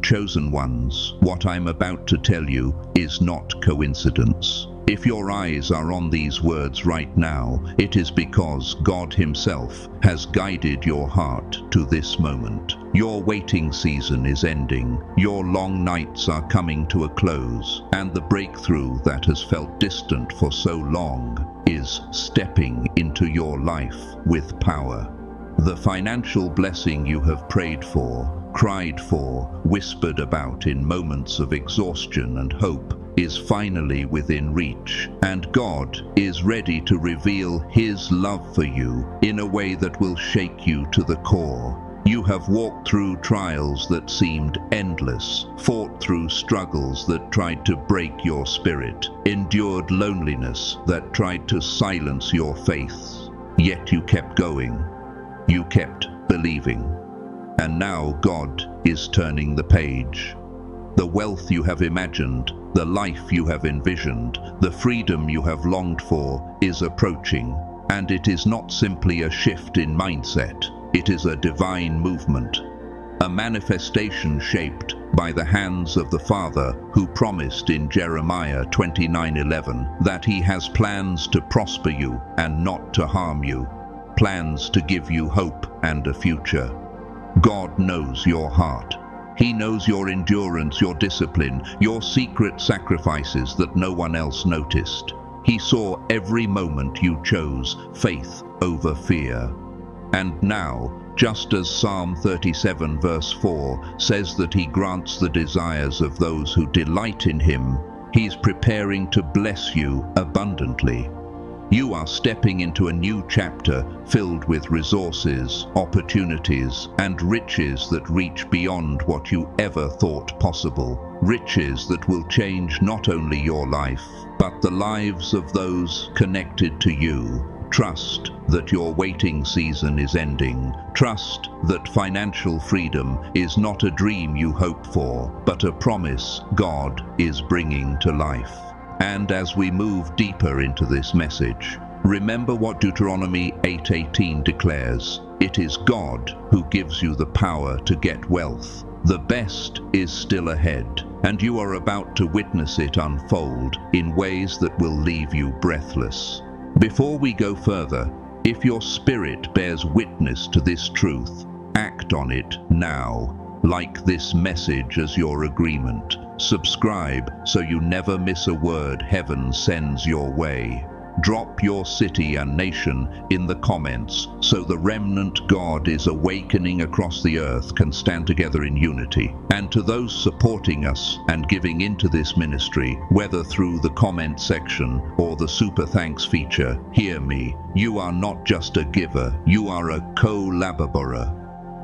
chosen ones, what I'm about to tell you is not coincidence. If your eyes are on these words right now, it is because God Himself has guided your heart to this moment. Your waiting season is ending, your long nights are coming to a close, and the breakthrough that has felt distant for so long is stepping into your life with power. The financial blessing you have prayed for, cried for, whispered about in moments of exhaustion and hope is finally within reach, and God is ready to reveal His love for you in a way that will shake you to the core. You have walked through trials that seemed endless, fought through struggles that tried to break your spirit, endured loneliness that tried to silence your faith. Yet you kept going. You kept believing. And now God is turning the page. The wealth you have imagined, the life you have envisioned, the freedom you have longed for is approaching. And it is not simply a shift in mindset. It is a divine movement, a manifestation shaped by the hands of the Father who promised in Jeremiah 29:11 that He has plans to prosper you and not to harm you, plans to give you hope and a future. God knows your heart. He knows your endurance, your discipline, your secret sacrifices that no one else noticed. He saw every moment you chose faith over fear. And now, just as Psalm 37 verse 4 says that He grants the desires of those who delight in Him, He's preparing to bless you abundantly. You are stepping into a new chapter filled with resources, opportunities, and riches that reach beyond what you ever thought possible. Riches that will change not only your life, but the lives of those connected to you. Trust that your waiting season is ending. Trust that financial freedom is not a dream you hope for, but a promise God is bringing to life. And as we move deeper into this message, remember what Deuteronomy 8:18 declares. It is God who gives you the power to get wealth. The best is still ahead, and you are about to witness it unfold in ways that will leave you breathless. Before we go further, if your spirit bears witness to this truth, act on it now. Like this message as your agreement. Subscribe so you never miss a word heaven sends your way. Drop your city and nation in the comments so the remnant God is awakening across the earth can stand together in unity. And to those supporting us and giving into this ministry, whether through the comment section or the super thanks feature, hear me. You are not just a giver, you are a co-laborer.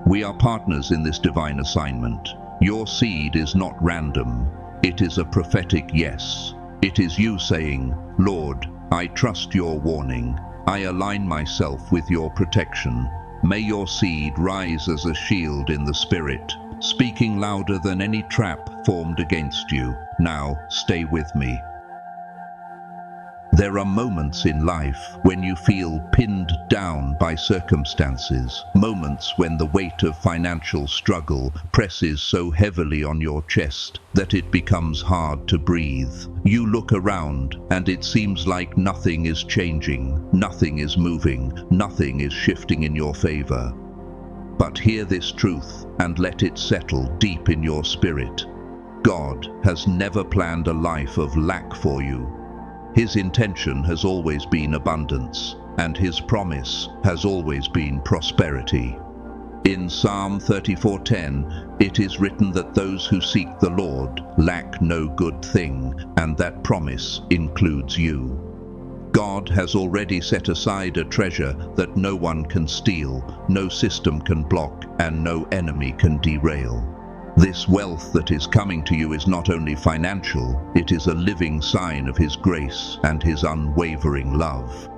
We are partners in this divine assignment. Your seed is not random. It is a prophetic yes. It is you saying, Lord, I trust your warning. I align myself with your protection. May your seed rise as a shield in the spirit, speaking louder than any trap formed against you. Now, stay with me. There are moments in life when you feel pinned down by circumstances, moments when the weight of financial struggle presses so heavily on your chest that it becomes hard to breathe. You look around and it seems like nothing is changing, nothing is moving, nothing is shifting in your favor. But hear this truth and let it settle deep in your spirit. God has never planned a life of lack for you. His intention has always been abundance, and His promise has always been prosperity. In Psalm 34:10, it is written that those who seek the Lord lack no good thing, and that promise includes you. God has already set aside a treasure that no one can steal, no system can block, and no enemy can derail. This wealth that is coming to you is not only financial, it is a living sign of His grace and His unwavering love.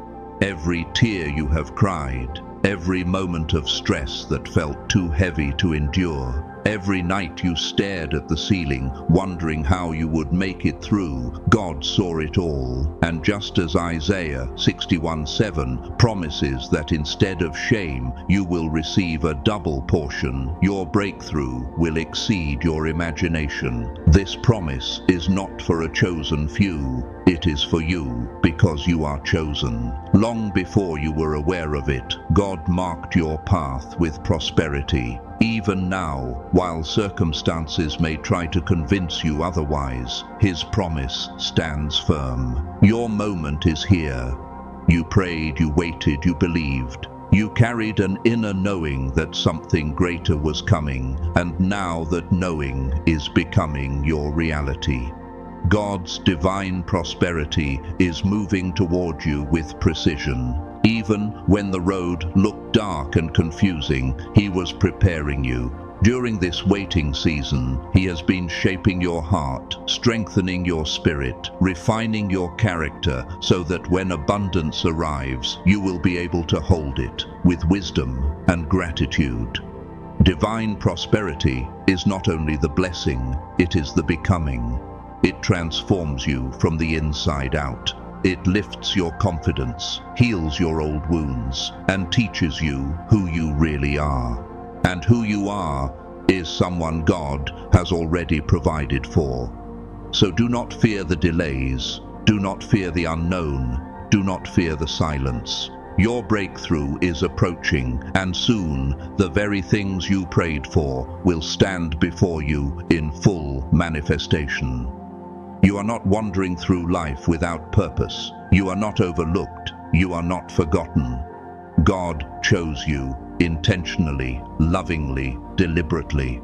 Every tear you have cried, every moment of stress that felt too heavy to endure, Every night you stared at the ceiling, wondering how you would make it through. God saw it all. And just as Isaiah 61:7 promises that instead of shame, you will receive a double portion, your breakthrough will exceed your imagination. This promise is not for a chosen few. It is for you, because you are chosen. Long before you were aware of it, God marked your path with prosperity. Even now, while circumstances may try to convince you otherwise, His promise stands firm. Your moment is here. You prayed, you waited, you believed. You carried an inner knowing that something greater was coming, and now that knowing is becoming your reality. God's divine prosperity is moving toward you with precision. Even when the road looked dark and confusing, He was preparing you. During this waiting season, He has been shaping your heart, strengthening your spirit, refining your character, so that when abundance arrives, you will be able to hold it with wisdom and gratitude. Divine prosperity is not only the blessing, it is the becoming. It transforms you from the inside out. It lifts your confidence, heals your old wounds, and teaches you who you really are. And who you are is someone God has already provided for. So do not fear the delays, do not fear the unknown, do not fear the silence. Your breakthrough is approaching, and soon the very things you prayed for will stand before you in full manifestation. You are not wandering through life without purpose. You are not overlooked. You are not forgotten. God chose you intentionally, lovingly, deliberately.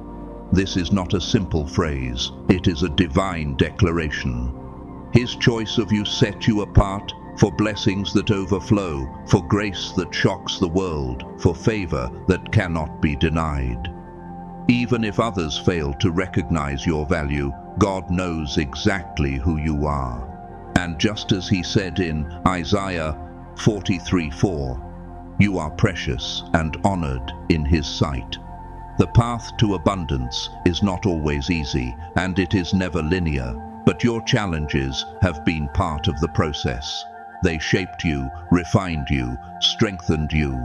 This is not a simple phrase. It is a divine declaration. His choice of you set you apart for blessings that overflow, for grace that shocks the world, for favor that cannot be denied. Even if others fail to recognize your value, God knows exactly who you are. And just as He said in Isaiah 43:4, you are precious and honored in His sight. The path to abundance is not always easy, and it is never linear, but your challenges have been part of the process. They shaped you, refined you, strengthened you,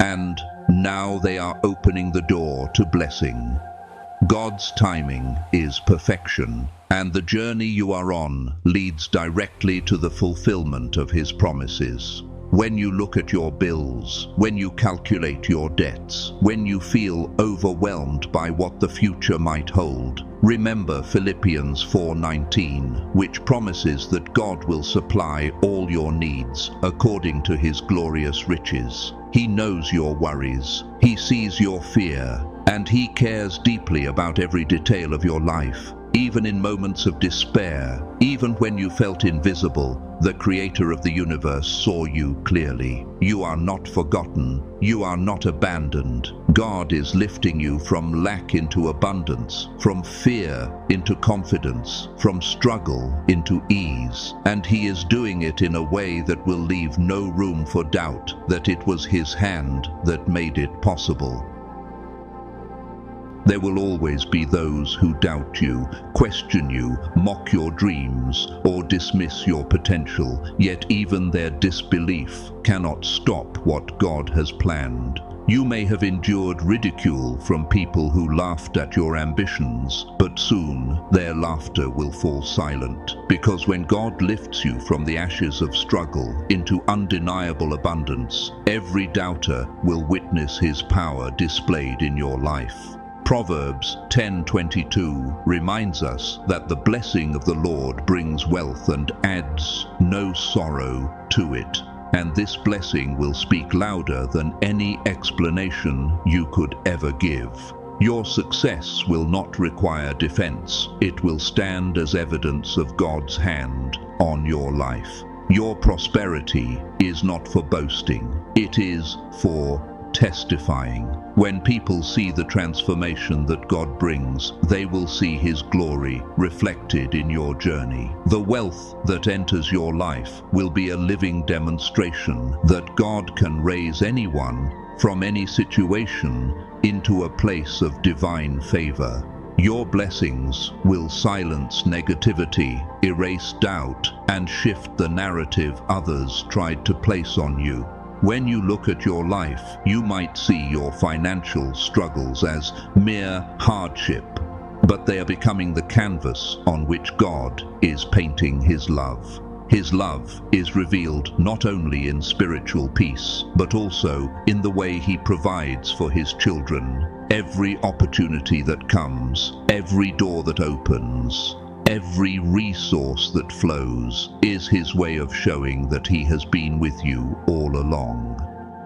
and now they are opening the door to blessing. God's timing is perfection, and the journey you are on leads directly to the fulfillment of His promises. When you look at your bills, when you calculate your debts, when you feel overwhelmed by what the future might hold, remember Philippians 4:19, which promises that God will supply all your needs according to His glorious riches. He knows your worries, He sees your fear, and He cares deeply about every detail of your life. Even in moments of despair, even when you felt invisible, the Creator of the universe saw you clearly. You are not forgotten. You are not abandoned. God is lifting you from lack into abundance, from fear into confidence, from struggle into ease. And He is doing it in a way that will leave no room for doubt that it was His hand that made it possible. There will always be those who doubt you, question you, mock your dreams, or dismiss your potential, yet even their disbelief cannot stop what God has planned. You may have endured ridicule from people who laughed at your ambitions, but soon their laughter will fall silent, because when God lifts you from the ashes of struggle into undeniable abundance, every doubter will witness His power displayed in your life. Proverbs 10:22 reminds us that the blessing of the Lord brings wealth and adds no sorrow to it. And this blessing will speak louder than any explanation you could ever give. Your success will not require defense. It will stand as evidence of God's hand on your life. Your prosperity is not for boasting. It is for testifying. When people see the transformation that God brings, they will see His glory reflected in your journey. The wealth that enters your life will be a living demonstration that God can raise anyone from any situation into a place of divine favor. Your blessings will silence negativity, erase doubt, and shift the narrative others tried to place on you. When you look at your life, you might see your financial struggles as mere hardship, but they are becoming the canvas on which God is painting His love. His love is revealed not only in spiritual peace, but also in the way He provides for His children. Every opportunity that comes, every door that opens, every resource that flows is His way of showing that He has been with you all along.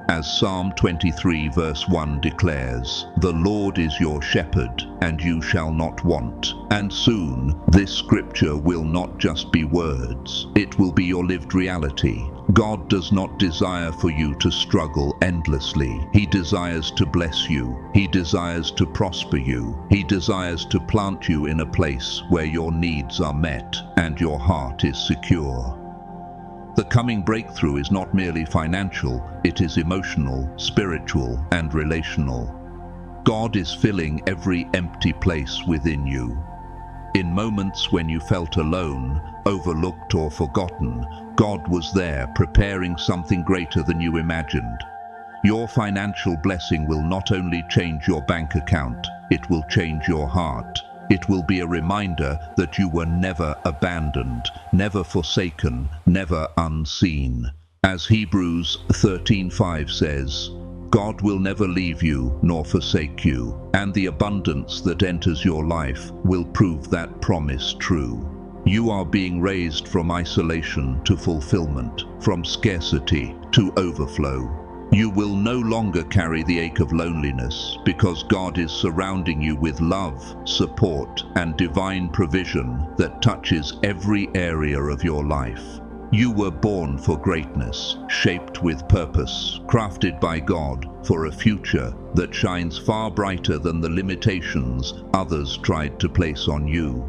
As Psalm 23 verse 1 declares, "The Lord is your shepherd, and you shall not want." And soon, this scripture will not just be words, it will be your lived reality. God does not desire for you to struggle endlessly. He desires to bless you. He desires to prosper you. He desires to plant you in a place where your needs are met and your heart is secure. The coming breakthrough is not merely financial, it is emotional, spiritual, and relational. God is filling every empty place within you. In moments when you felt alone, overlooked, or forgotten, God was there preparing something greater than you imagined. Your financial blessing will not only change your bank account, it will change your heart. It will be a reminder that you were never abandoned, never forsaken, never unseen. As Hebrews 13:5 says, God will never leave you nor forsake you, and the abundance that enters your life will prove that promise true. You are being raised from isolation to fulfillment, from scarcity to overflow. You will no longer carry the ache of loneliness because God is surrounding you with love, support, and divine provision that touches every area of your life. You were born for greatness, shaped with purpose, crafted by God for a future that shines far brighter than the limitations others tried to place on you.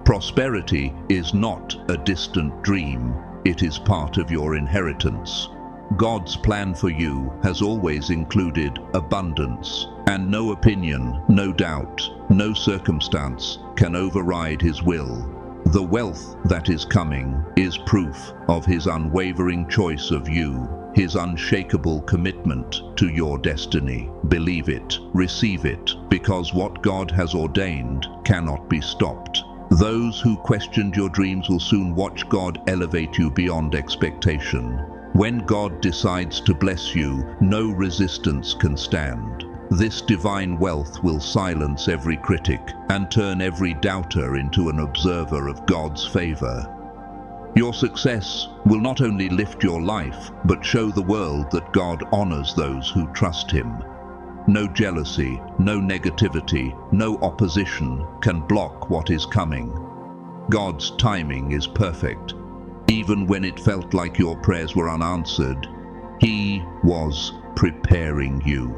Prosperity is not a distant dream, it is part of your inheritance. God's plan for you has always included abundance, and no opinion, no doubt, no circumstance can override His will. The wealth that is coming is proof of His unwavering choice of you, His unshakable commitment to your destiny. Believe it, receive it, because what God has ordained cannot be stopped. Those who questioned your dreams will soon watch God elevate you beyond expectation. When God decides to bless you, no resistance can stand. This divine wealth will silence every critic and turn every doubter into an observer of God's favor. Your success will not only lift your life, but show the world that God honors those who trust Him. No jealousy, no negativity, no opposition can block what is coming. God's timing is perfect. Even when it felt like your prayers were unanswered, He was preparing you.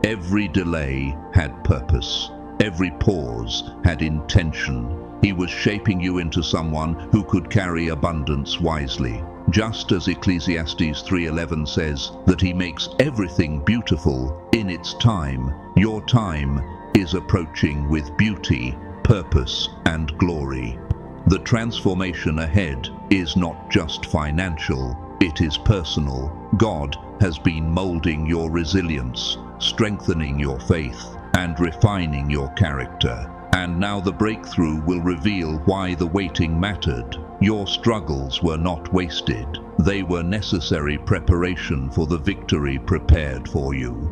Every delay had purpose. Every pause had intention. He was shaping you into someone who could carry abundance wisely. Just as Ecclesiastes 3:11 says that He makes everything beautiful in its time, your time is approaching with beauty, purpose, and glory. The transformation ahead is not just financial, it is personal. God has been molding your resilience, strengthening your faith, and refining your character. And now the breakthrough will reveal why the waiting mattered. Your struggles were not wasted. They were necessary preparation for the victory prepared for you.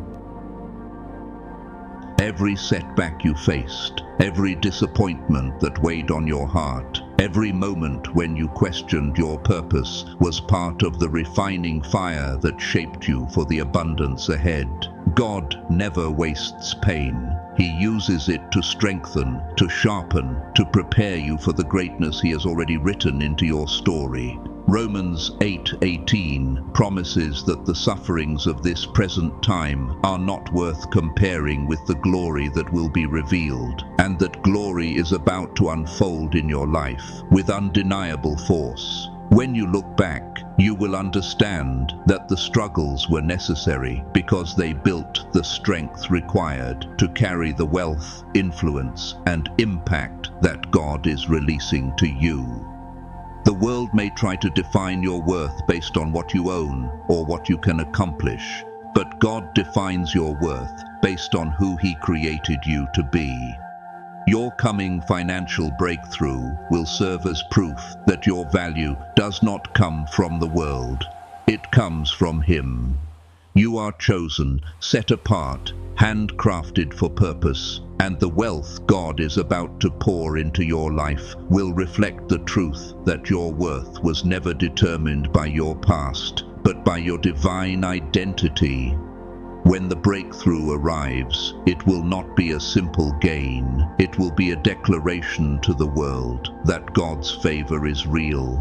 Every setback you faced, every disappointment that weighed on your heart, every moment when you questioned your purpose was part of the refining fire that shaped you for the abundance ahead. God never wastes pain. He uses it to strengthen, to sharpen, to prepare you for the greatness He has already written into your story. Romans 8:18 promises that the sufferings of this present time are not worth comparing with the glory that will be revealed, and that glory is about to unfold in your life with undeniable force. When you look back, you will understand that the struggles were necessary because they built the strength required to carry the wealth, influence, and impact that God is releasing to you. The world may try to define your worth based on what you own or what you can accomplish, but God defines your worth based on who He created you to be. Your coming financial breakthrough will serve as proof that your value does not come from the world. It comes from Him. You are chosen, set apart, handcrafted for purpose, and the wealth God is about to pour into your life will reflect the truth that your worth was never determined by your past, but by your divine identity. When the breakthrough arrives, it will not be a simple gain. It will be a declaration to the world that God's favor is real.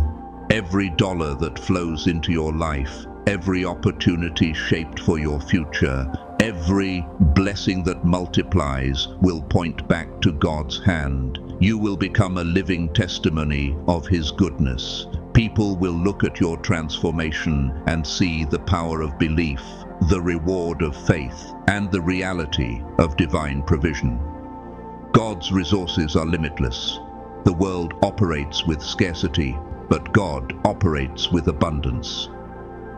Every dollar that flows into your life, every opportunity shaped for your future, every blessing that multiplies will point back to God's hand. You will become a living testimony of His goodness. People will look at your transformation and see the power of belief, the reward of faith, and the reality of divine provision. God's resources are limitless. The world operates with scarcity, but God operates with abundance.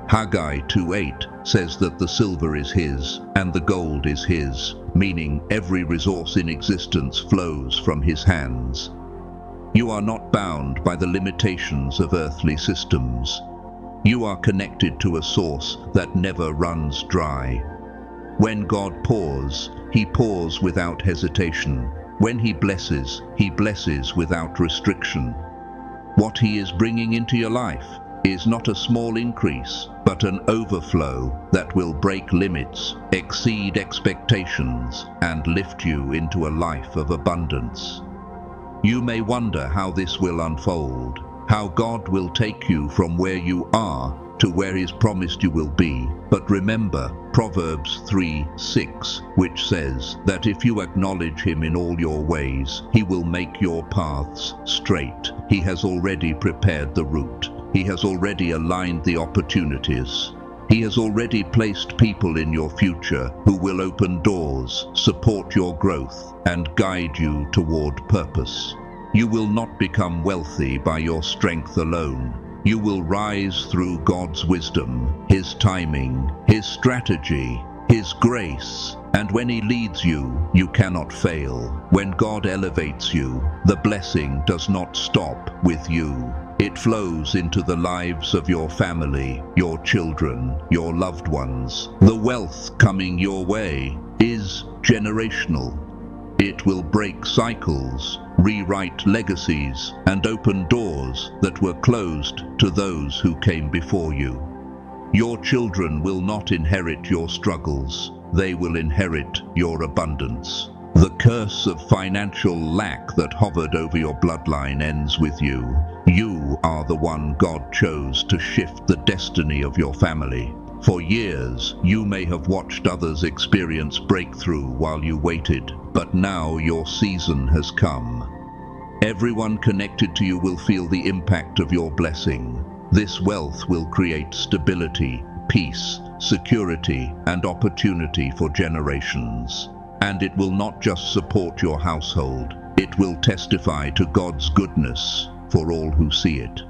Haggai 2:8 says that the silver is His and the gold is His, meaning every resource in existence flows from His hands. You are not bound by the limitations of earthly systems. You are connected to a source that never runs dry. When God pours, He pours without hesitation. When He blesses without restriction. What He is bringing into your life is not a small increase, but an overflow that will break limits, exceed expectations, and lift you into a life of abundance. You may wonder how this will unfold, how God will take you from where you are to where He's promised you will be. But remember Proverbs 3:6, which says that if you acknowledge Him in all your ways, He will make your paths straight. He has already prepared the route. He has already aligned the opportunities. He has already placed people in your future who will open doors, support your growth, and guide you toward purpose. You will not become wealthy by your strength alone. You will rise through God's wisdom, His timing, His strategy, His grace, and when He leads you, you cannot fail. When God elevates you, the blessing does not stop with you. It flows into the lives of your family, your children, your loved ones. The wealth coming your way is generational. It will break cycles, rewrite legacies, and open doors that were closed to those who came before you. Your children will not inherit your struggles. They will inherit your abundance. The curse of financial lack that hovered over your bloodline ends with you. You are the one God chose to shift the destiny of your family. For years, you may have watched others experience breakthrough while you waited, but now your season has come. Everyone connected to you will feel the impact of your blessing. This wealth will create stability, peace, security, and opportunity for generations. And it will not just support your household, it will testify to God's goodness for all who see it.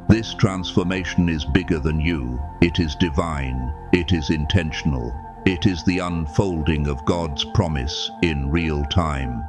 This transformation is bigger than you. It is divine. It is intentional. It is the unfolding of God's promise in real time.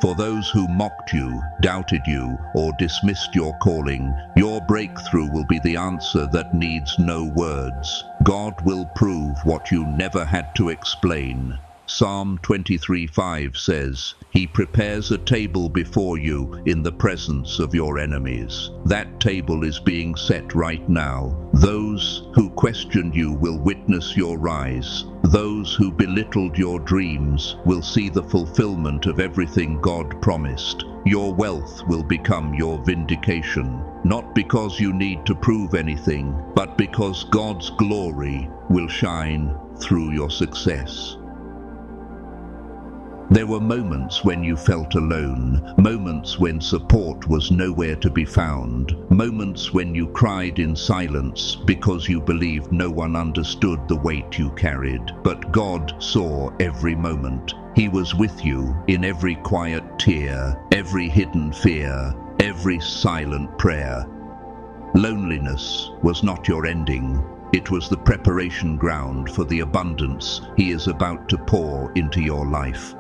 For those who mocked you, doubted you, or dismissed your calling, your breakthrough will be the answer that needs no words. God will prove what you never had to explain. Psalm 23:5 says, He prepares a table before you in the presence of your enemies. That table is being set right now. Those who questioned you will witness your rise. Those who belittled your dreams will see the fulfillment of everything God promised. Your wealth will become your vindication, not because you need to prove anything, but because God's glory will shine through your success. There were moments when you felt alone, moments when support was nowhere to be found, moments when you cried in silence because you believed no one understood the weight you carried. But God saw every moment. He was with you in every quiet tear, every hidden fear, every silent prayer. Loneliness was not your ending. It was the preparation ground for the abundance He is about to pour into your life.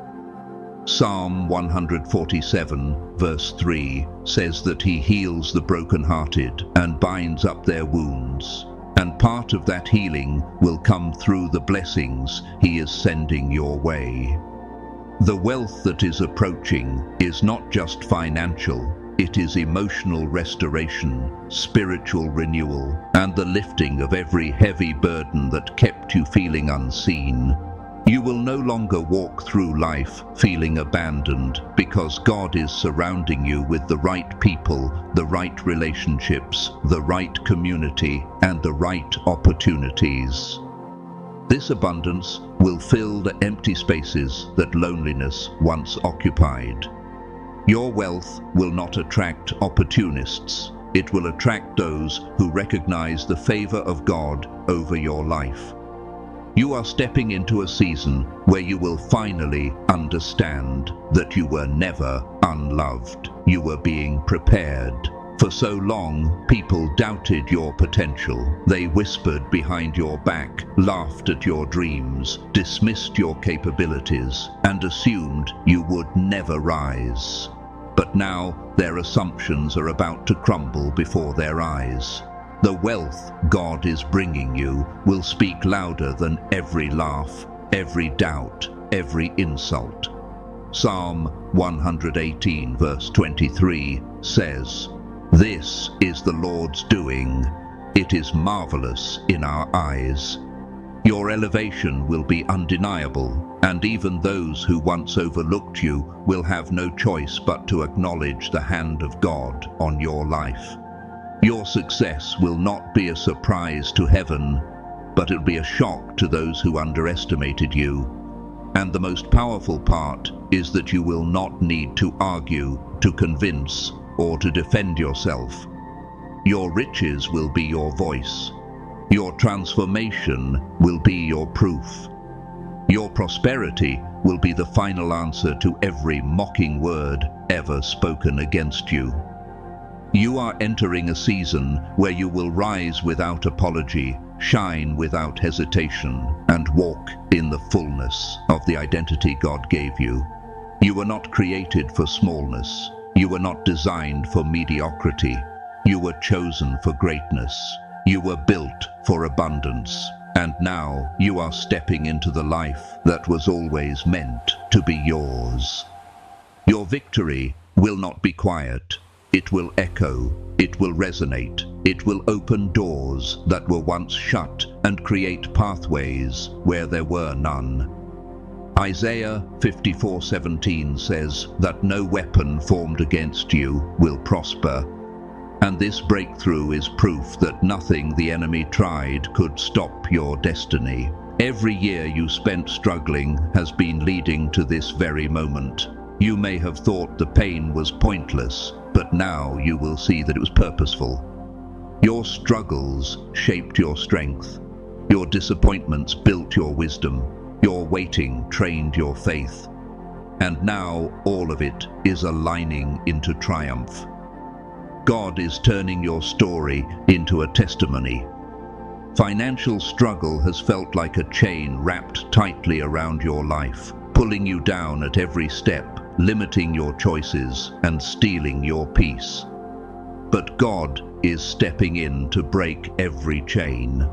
Psalm 147, verse 3, says that He heals the brokenhearted and binds up their wounds. And part of that healing will come through the blessings He is sending your way. The wealth that is approaching is not just financial. It is emotional restoration, spiritual renewal, and the lifting of every heavy burden that kept you feeling unseen. You will no longer walk through life feeling abandoned because God is surrounding you with the right people, the right relationships, the right community, and the right opportunities. This abundance will fill the empty spaces that loneliness once occupied. Your wealth will not attract opportunists. It will attract those who recognize the favor of God over your life. You are stepping into a season where you will finally understand that you were never unloved. You were being prepared. For so long, people doubted your potential. They whispered behind your back, laughed at your dreams, dismissed your capabilities, and assumed you would never rise. But now, their assumptions are about to crumble before their eyes. The wealth God is bringing you will speak louder than every laugh, every doubt, every insult. Psalm 118, verse 23 says, "This is the Lord's doing. It is marvelous in our eyes." Your elevation will be undeniable, and even those who once overlooked you will have no choice but to acknowledge the hand of God on your life. Your success will not be a surprise to heaven, but it'll be a shock to those who underestimated you. And the most powerful part is that you will not need to argue, to convince, or to defend yourself. Your riches will be your voice. Your transformation will be your proof. Your prosperity will be the final answer to every mocking word ever spoken against you. You are entering a season where you will rise without apology, shine without hesitation, and walk in the fullness of the identity God gave you. You were not created for smallness. You were not designed for mediocrity. You were chosen for greatness. You were built for abundance. And now you are stepping into the life that was always meant to be yours. Your victory will not be quiet. It will echo, it will resonate, it will open doors that were once shut and create pathways where there were none. Isaiah 54:17 says that no weapon formed against you will prosper. And this breakthrough is proof that nothing the enemy tried could stop your destiny. Every year you spent struggling has been leading to this very moment. You may have thought the pain was pointless, but now you will see that it was purposeful. Your struggles shaped your strength. Your disappointments built your wisdom. Your waiting trained your faith. And now all of it is aligning into triumph. God is turning your story into a testimony. Financial struggle has felt like a chain wrapped tightly around your life, pulling you down at every step, limiting your choices and stealing your peace. But God is stepping in to break every chain.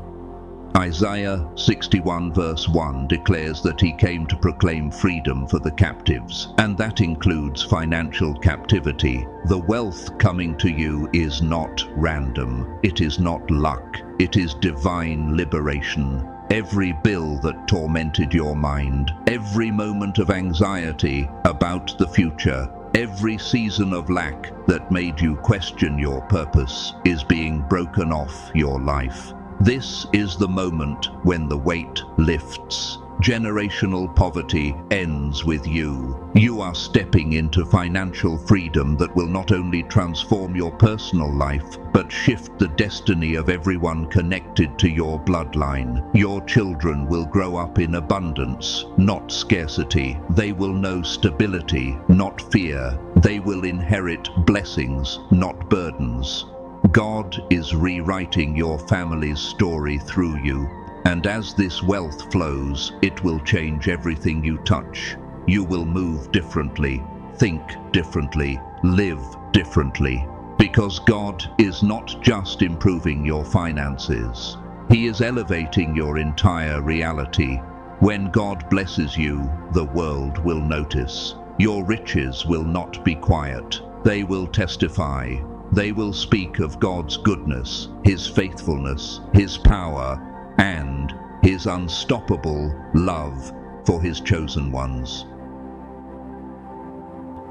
Isaiah 61 verse 1 declares that He came to proclaim freedom for the captives, and that includes financial captivity. The wealth coming to you is not random. It is not luck. It is divine liberation. Every bill that tormented your mind, every moment of anxiety about the future, every season of lack that made you question your purpose is being broken off your life. This is the moment when the weight lifts. Generational poverty ends with you. You are stepping into financial freedom that will not only transform your personal life, but shift the destiny of everyone connected to your bloodline. Your children will grow up in abundance, not scarcity. They will know stability, not fear. They will inherit blessings, not burdens. God is rewriting your family's story through you. And as this wealth flows, it will change everything you touch. You will move differently, think differently, live differently. Because God is not just improving your finances. He is elevating your entire reality. When God blesses you, the world will notice. Your riches will not be quiet. They will testify. They will speak of God's goodness, His faithfulness, His power, and His unstoppable love for His chosen ones.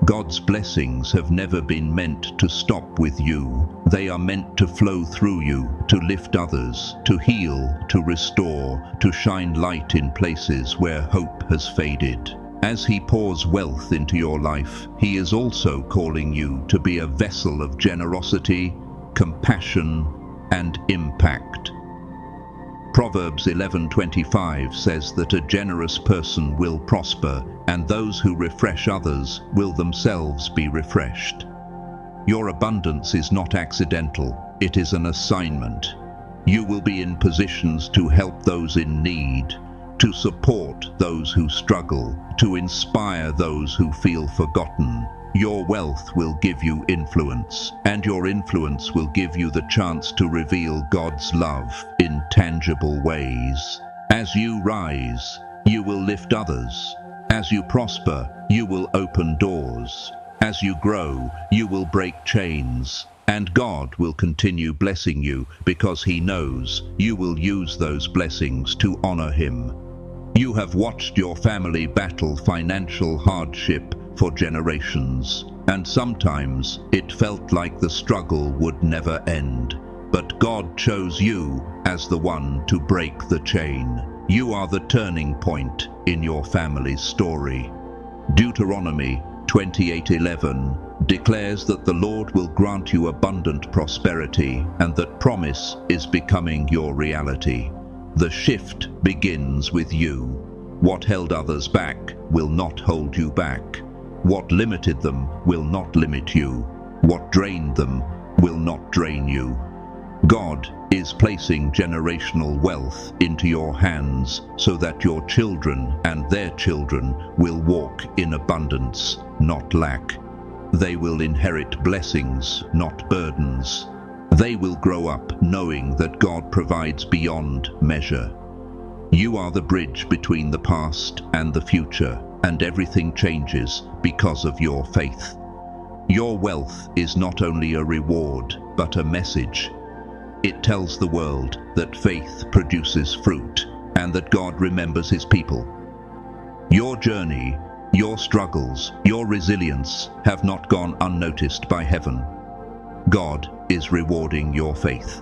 God's blessings have never been meant to stop with you. They are meant to flow through you, to lift others, to heal, to restore, to shine light in places where hope has faded. As He pours wealth into your life, He is also calling you to be a vessel of generosity, compassion, and impact. Proverbs 11:25 says that a generous person will prosper, and those who refresh others will themselves be refreshed. Your abundance is not accidental, it is an assignment. You will be in positions to help those in need, to support those who struggle, to inspire those who feel forgotten. Your wealth will give you influence, and your influence will give you the chance to reveal God's love in tangible ways. As you rise, you will lift others. As you prosper, you will open doors. As you grow, you will break chains. And God will continue blessing you because He knows you will use those blessings to honor Him. You have watched your family battle financial hardship for generations, and sometimes it felt like the struggle would never end. But God chose you as the one to break the chain. You are the turning point in your family's story. Deuteronomy 28:11 declares that the Lord will grant you abundant prosperity and that promise is becoming your reality. The shift begins with you. What held others back will not hold you back. What limited them will not limit you. What drained them will not drain you. God is placing generational wealth into your hands so that your children and their children will walk in abundance, not lack. They will inherit blessings, not burdens. They will grow up knowing that God provides beyond measure. You are the bridge between the past and the future, and everything changes because of your faith. Your wealth is not only a reward, but a message. It tells the world that faith produces fruit, and that God remembers His people. Your journey, your struggles, your resilience have not gone unnoticed by heaven. God is rewarding your faith.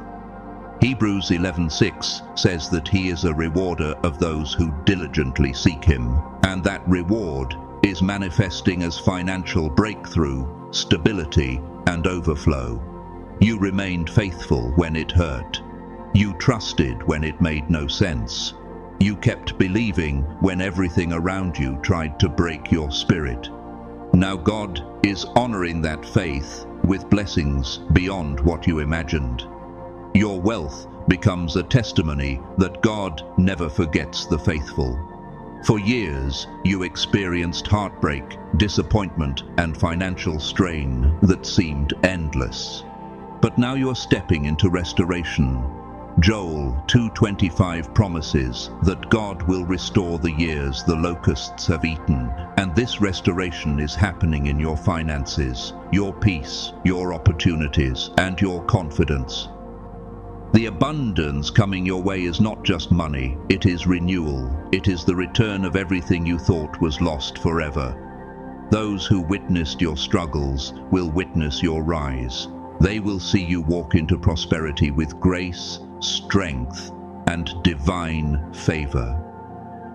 Hebrews 11:6 says that He is a rewarder of those who diligently seek Him, and that reward is manifesting as financial breakthrough, stability, and overflow. You remained faithful when it hurt. You trusted when it made no sense. You kept believing when everything around you tried to break your spirit. Now God is honoring that faith with blessings beyond what you imagined. Your wealth becomes a testimony that God never forgets the faithful. For years, you experienced heartbreak, disappointment, and financial strain that seemed endless. But now you're stepping into restoration. Joel 2:25 promises that God will restore the years the locusts have eaten, and this restoration is happening in your finances, your peace, your opportunities, and your confidence. The abundance coming your way is not just money, it is renewal. It is the return of everything you thought was lost forever. Those who witnessed your struggles will witness your rise. They will see you walk into prosperity with grace, strength, and divine favor.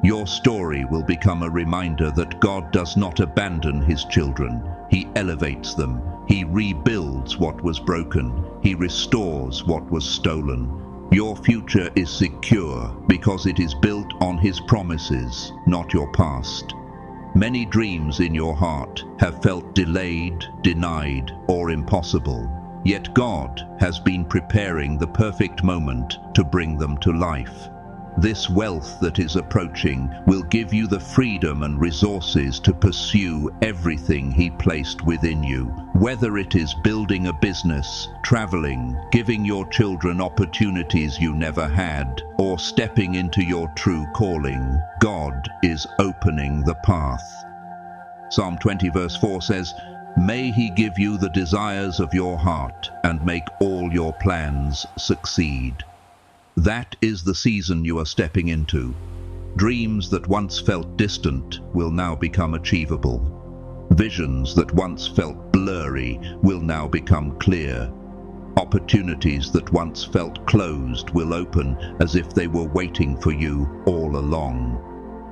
Your story will become a reminder that God does not abandon his children. He elevates them. He rebuilds what was broken. He restores what was stolen. Your future is secure because it is built on his promises, not your past. Many dreams in your heart have felt delayed, denied, or impossible. Yet God has been preparing the perfect moment to bring them to life. This wealth that is approaching will give you the freedom and resources to pursue everything he placed within you. Whether it is building a business, traveling, giving your children opportunities you never had, or stepping into your true calling, God is opening the path. Psalm 20 verse 4 says, "May he give you the desires of your heart and make all your plans succeed." That is the season you are stepping into. Dreams that once felt distant will now become achievable. Visions that once felt blurry will now become clear. Opportunities that once felt closed will open as if they were waiting for you all along.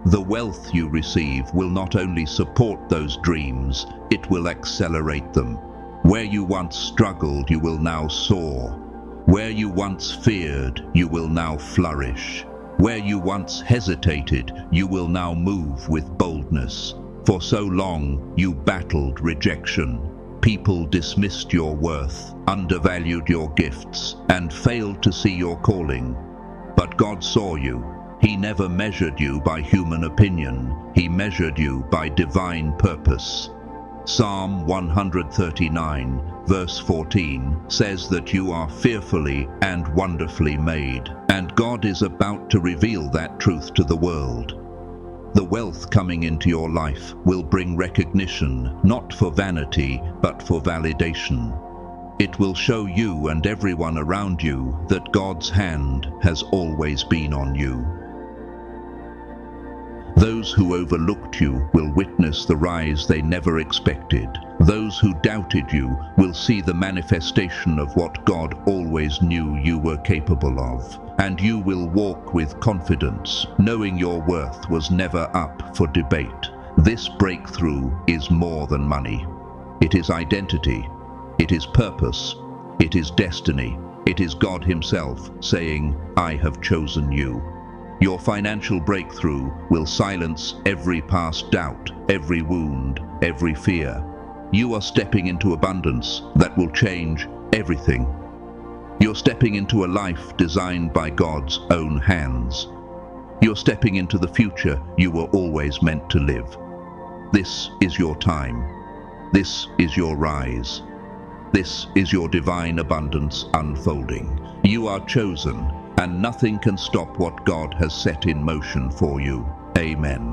The wealth you receive will not only support those dreams, it will accelerate them. Where you once struggled, you will now soar. Where you once feared, you will now flourish. Where you once hesitated, you will now move with boldness. For so long, you battled rejection. People dismissed your worth, undervalued your gifts, and failed to see your calling. But God saw you. He never measured you by human opinion. He measured you by divine purpose. Psalm 139, verse 14, says that you are fearfully and wonderfully made, and God is about to reveal that truth to the world. The wealth coming into your life will bring recognition, not for vanity, but for validation. It will show you and everyone around you that God's hand has always been on you. Those who overlooked you will witness the rise they never expected. Those who doubted you will see the manifestation of what God always knew you were capable of. And you will walk with confidence, knowing your worth was never up for debate. This breakthrough is more than money. It is identity. It is purpose. It is destiny. It is God himself saying, "I have chosen you." Your financial breakthrough will silence every past doubt, every wound, every fear. You are stepping into abundance that will change everything. You're stepping into a life designed by God's own hands. You're stepping into the future you were always meant to live. This is your time. This is your rise. This is your divine abundance unfolding. You are chosen, and nothing can stop what God has set in motion for you. Amen.